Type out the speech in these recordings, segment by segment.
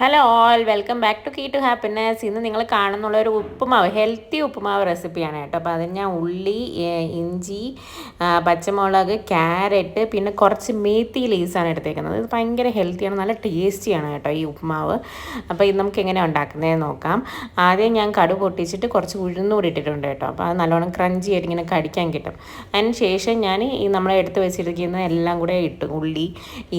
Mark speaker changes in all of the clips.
Speaker 1: Hello all welcome back to key to happiness. ഇന്ന് നിങ്ങൾ കാണുന്നുള്ള ഒരു ഉപ്പുമാവ്, ഹെൽത്തി ഉപ്പുമാവ് റെസിപ്പിയാണ് കേട്ടോ. അപ്പോൾ അതിന് ഞാൻ ഉള്ളി, ഇഞ്ചി, പച്ചമുളക്, ക്യാരറ്റ്, പിന്നെ കുറച്ച് മേത്തി ലീവ്സാണ് എടുത്തേക്കുന്നത്. ഇത് ഭയങ്കര ഹെൽത്തിയാണ്, നല്ല ടേസ്റ്റിയാണ് കേട്ടോ ഈ ഉപ്പുമാവ്. അപ്പോൾ ഇത് നമുക്ക് എങ്ങനെ ഉണ്ടാക്കുന്നതെന്ന് നോക്കാം. ആദ്യം ഞാൻ കടു പൊട്ടിച്ചിട്ട് കുറച്ച് ഉഴുന്നുകൂടി ഇട്ടിട്ടുണ്ട് കേട്ടോ. അപ്പോൾ അത് നല്ലോണം ക്രഞ്ചി ആയിട്ട് ഇങ്ങനെ കടിക്കാൻ കിട്ടും. അതിന് ശേഷം ഞാൻ ഈ നമ്മളെ എടുത്ത് വെച്ചിരിക്കുന്ന എല്ലാം കൂടെ ഇട്ട്, ഉള്ളി,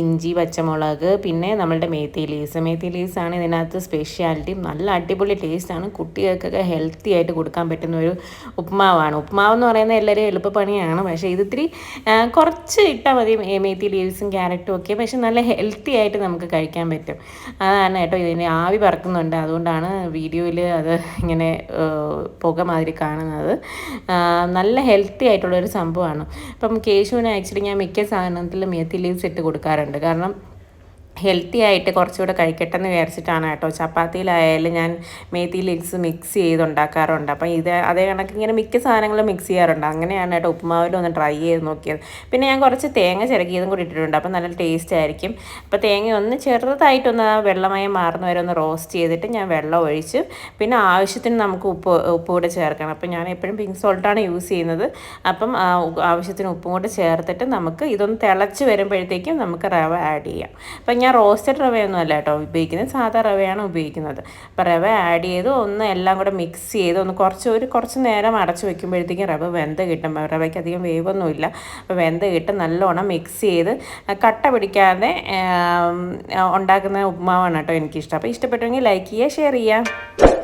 Speaker 1: ഇഞ്ചി, പച്ചമുളക്, പിന്നെ നമ്മളുടെ മേത്തി ലീവ്സ് ആണ് ഇതിനകത്ത് സ്പെഷ്യാലിറ്റി. നല്ല അടിപൊളി ടേസ്റ്റാണ്. കുട്ടികൾക്കൊക്കെ ഹെൽത്തി ആയിട്ട് കൊടുക്കാൻ പറ്റുന്ന ഒരു ഉപ്പുമാവാണ്. ഉപ്പുമാവ് എന്ന് പറയുന്നത് എല്ലാവരും എളുപ്പപ്പണിയാണ്, പക്ഷേ ഇതിത്തിരി കുറച്ച് ഇട്ടാൽ മതി, മേത്തി ലീവ്സും ക്യാരറ്റും ഒക്കെ. പക്ഷെ നല്ല ഹെൽത്തി ആയിട്ട് നമുക്ക് കഴിക്കാൻ പറ്റും. അതാണ് കേട്ടോ. ഇതിന് ആവി പറക്കുന്നുണ്ട്, അതുകൊണ്ടാണ് വീഡിയോയിൽ അത് ഇങ്ങനെ പുക മാതിരി കാണുന്നത്. നല്ല ഹെൽത്തി ആയിട്ടുള്ളൊരു സംഭവമാണ്. ഇപ്പം കേശുവിന് ആക്ച്വലി ഞാൻ മിക്ക സാധനത്തിലും മേത്തി ലീവ്സ് ഇട്ട് കൊടുക്കാറുണ്ട്. കാരണം ഹെൽത്തി ആയിട്ട് കുറച്ചുകൂടെ കഴിക്കട്ടെ എന്ന് വിചാരിച്ചിട്ടാണ് കേട്ടോ. ചപ്പാത്തിയിലായാലും ഞാൻ മേത്തി ലീവ്സ് മിക്സ് ചെയ്ത് ഉണ്ടാക്കാറുണ്ട്. അപ്പം അതേ കണക്ക് ഇങ്ങനെ മിക്ക സാധനങ്ങളും മിക്സ് ചെയ്യാറുണ്ട്. അങ്ങനെയാണ് കേട്ടോ ഉപ്പുമാവിലും ഒന്ന് ട്രൈ ചെയ്ത് നോക്കിയത്. പിന്നെ ഞാൻ കുറച്ച് തേങ്ങ ചിരകിയതും കൂടി ഇട്ടിട്ടുണ്ട്. അപ്പം നല്ല ടേസ്റ്റ് ആയിരിക്കും. അപ്പോൾ തേങ്ങ ഒന്ന് ചെറുതായിട്ടൊന്ന് വെള്ളമയം മാറുന്ന വരെ ഒന്ന് റോസ്റ്റ് ചെയ്തിട്ട് ഞാൻ വെള്ളം ഒഴിച്ച്, പിന്നെ ആവശ്യത്തിന് നമുക്ക് ഉപ്പ് കൂടെ ചേർക്കണം. അപ്പം ഞാൻ എപ്പോഴും പിങ്ക് സോൾട്ടാണ് യൂസ് ചെയ്യുന്നത്. അപ്പം ആവശ്യത്തിന് ഉപ്പും കൂടെ ചേർത്തിട്ട് നമുക്ക് ഇതൊന്ന് തിളച്ച് വരുമ്പോഴത്തേക്കും നമുക്ക് റവ ആഡ് ചെയ്യാം. അപ്പം ഞാൻ റോസ്റ്റഡ് റവയൊന്നും അല്ല കേട്ടോ ഉപയോഗിക്കുന്നത്, സാധാ റവയാണ് ഉപയോഗിക്കുന്നത്. അപ്പോൾ റവ ആഡ് ചെയ്ത് ഒന്ന് എല്ലാം കൂടെ മിക്സ് ചെയ്ത് ഒന്ന് കുറച്ച് നേരം അടച്ച് വെക്കുമ്പോഴത്തേക്കും റവ വെന്ത് കിട്ടും. റവയ്ക്ക് അധികം വേവൊന്നുമില്ല. അപ്പോൾ വെന്ത് കിട്ടും. നല്ലോണം മിക്സ് ചെയ്ത് കട്ട പിടിക്കാതെ ഉണ്ടാക്കുന്ന ഉപ്പുമാവാണ് കേട്ടോ എനിക്കിഷ്ടം. അപ്പോൾ ഇഷ്ടപ്പെട്ടെങ്കിൽ ലൈക്ക് ചെയ്യുക, ഷെയർ ചെയ്യുക.